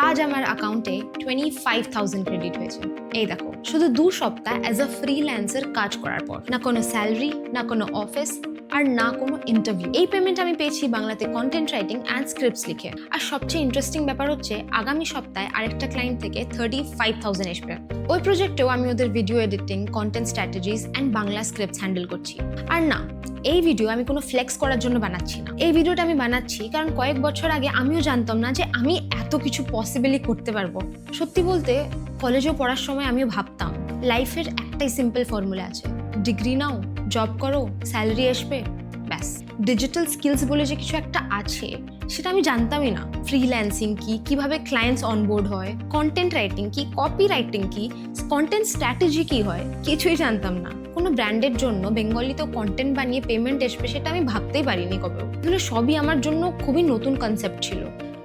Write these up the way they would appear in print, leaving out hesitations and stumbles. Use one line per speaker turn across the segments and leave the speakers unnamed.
আজ আমার অ্যাকাউন্টে 25,000 ক্রেডিট হয়েছে। এই দেখো, শুধু 2 সপ্তাহ অ্যাজ আ ফ্রিল্যান্সার কাজ করার পর, না কোনো স্যালারি, না কোনো অফিস, আর না কোনো ইন্টারভিউ। এই পেমেন্ট আমি পেয়েছি বাংলাতে কন্টেন্ট রাইটিং অ্যান্ড স্ক্রিপ্টস লিখে। আর সবচেয়ে ইন্টারেস্টিং ব্যাপার হচ্ছে আগামী সপ্তাহে আরেকটা ক্লায়েন্ট থেকে 35,000 আসবে। ওই প্রজেক্টেও আমি ওদের video editing, content strategies and Bangla scripts handle করছি। আর না, এই ভিডিও আমি কোনো ফ্লেক্স করার জন্য বানাচ্ছি না। এই ভিডিওটা আমি বানাচ্ছি কারণ কয়েক বছর আগে আমিও জানতাম না যে আমি এত কিছু পসিবলি করতে পারবো। সত্যি বলতে কলেজেও পড়ার সময় আমিও ভাবতাম লাইফের একটাই সিম্পল ফর্মুলা আছে, ডিগ্রি নাও, জব করো, স্যালারি আসবে, ব্যাস। ডিজিটাল স্কিলস বলে যে কিছু একটা আছে সেটা আমি জানতামই না। ফ্রিল্যান্সিং কি, কিভাবে ক্লায়েন্টস অনবোর্ড হয়, কন্টেন্ট রাইটিং কি, কপি রাইটিং কি, কন্টেন্ট স্ট্র্যাটেজি কি হয়, কিছুই জানতাম না। কোনো ব্র্যান্ডের জন্য বেঙ্গলিতেও কন্টেন্ট বানিয়ে পেমেন্ট আসবে সেটা আমি ভাবতেই পারিনি কবেও। এগুলো সবই আমার জন্য খুবই নতুন কনসেপ্ট ছিল।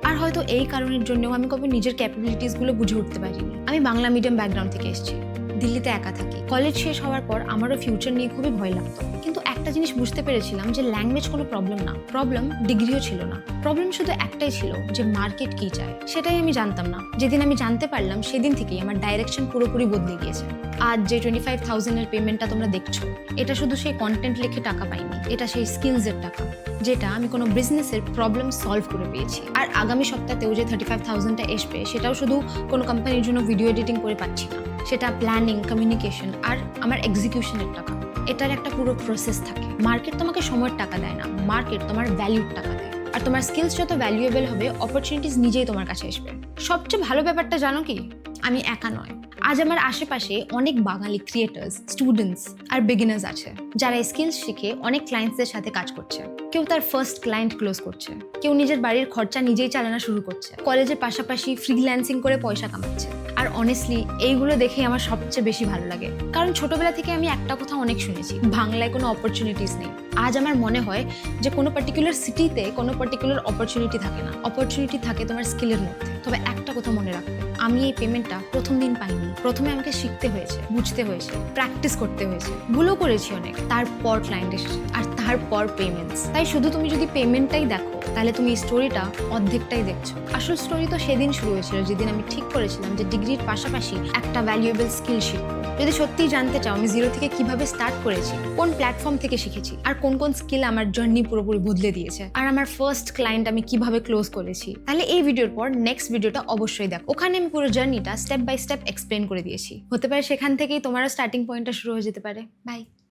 আর হয়তো এই কারণের জন্যও আমি কবে নিজের ক্যাপাবিলিটিসগুলো বুঝে উঠতে পারিনি। আমি বাংলা মিডিয়াম ব্যাকগ্রাউন্ড থেকে এসেছি, দিল্লিতে একা থাকি। কলেজ শেষ হওয়ার পর আমারও ফিউচার নিয়ে খুবই ভয় লাগতো, কিন্তু একটা জিনিস বুঝতে পেরেছিলাম যে ল্যাঙ্গুয়েজ কোনো প্রবলেম না, প্রবলেম ডিগ্রিও ছিল না। প্রবলেম শুধু একটাই ছিল যে মার্কেট কি চায়, সেটাই আমি জানতাম না। যেদিন আমি জানতে পারলাম সেদিন থেকেই আমার ডাইরেকশন পুরোপুরি বদলে গিয়েছে। আজ যে 25,000 এর পেমেন্টটা তোমরা দেখছো, এটা শুধু সেই কন্টেন্ট লিখে টাকা পাইনি, এটা সেই স্কিলসের টাকা যেটা আমি কোনো বিজনেসের প্রবলেম সলভ করে পেয়েছি। আর আগামী সপ্তাহেও যে 35,000টা আসবে সেটাও শুধু কোনো কোম্পানির জন্য ভিডিও এডিটিং করে পাচ্ছি না, সেটা প্ল্যানিং, কমিউনিকেশন আর আমার এক্সিকিউশনের টাকা। এটার একটা পুরো প্রসেস থাকে। মার্কেট তোমাকে সময়ের টাকা দেয় না, মার্কেট তোমার ভ্যালুর টাকা দেয়। আর তোমার স্কিলস যত ভ্যালুয়েবল হবে, অপরচুনিটিস নিজেই তোমার কাছে আসবে। সবচেয়ে ভালো ব্যাপারটা জানো কি, আমি একা নয়। আজ আমার আশেপাশে অনেক বাঙালি ক্রিয়েটার্স, স্টুডেন্টস আর বিগিনার্স আছে যারা স্কিলস শিখে অনেক ক্লায়েন্টসদের সাথে কাজ করছে। কেউ তার ফার্স্ট ক্লায়েন্ট ক্লোজ করছে, কেউ নিজের বাড়ির খরচা নিজেই চালানো শুরু করছে, কলেজের পাশাপাশি ফ্রিল্যান্সিং করে পয়সা কামাচ্ছে। আর অনেস্টলি এইগুলো দেখে আমার সবচেয়ে বেশি ভালো লাগে, কারণ ছোটবেলা থেকে আমি একটা কথা অনেক শুনেছি, বাংলায় কোনো অপরচুনিটিস নেই। আজ আমার মনে হয় যে কোনো পার্টিকুলার সিটিতে কোনো পার্টিকুলার অপরচুনিটি থাকে না, অপরচুনিটি থাকে তোমার স্কিলের মধ্যে। তবে একটা কথা মনে রাখবে, আমি এই পেমেন্টটা প্রথম দিন পাইনি। প্রথমে আমাকে শিখতে হয়েছে, বুঝতে হয়েছে, প্র্যাকটিস করতে হয়েছে, ভুলও করেছি অনেক। তারপর ক্লায়েন্ট এসেছে আর তারপর পেমেন্টস। তাই শুধু তুমি যদি পেমেন্টটাই দেখো তাহলে তুমি স্টোরিটা অর্ধেকটাই দেখছো। আসল স্টোরি তো সেদিন শুরু হয়েছিল যেদিন আমি ঠিক করেছিলাম যে ডিগ্রির পাশাপাশি একটা ভ্যালুয়েবল স্কিল শিখবো। যদি সত্যিই জানতে চাও আমি জিরো থেকে কিভাবে স্টার্ট করেছি, কোন প্ল্যাটফর্ম থেকে শিখেছি, আর কোন কোন স্কিল আমার জার্নি পুরোপুরি বদলে দিয়েছে, আর আমার ফার্স্ট ক্লায়েন্ট আমি কিভাবে ক্লোজ করেছি, তাহলে এই ভিডিওর পর নেক্সট ভিডিওটা অবশ্যই দেখো। ওখানে আমি পুরো জার্নিটা স্টেপ বাই স্টেপ এক্সপ্লেন করে দিয়েছি। হতে পারে সেখান থেকেই তোমারও স্টার্টিং পয়েন্টটা শুরু হয়ে যেতে পারে। বাই।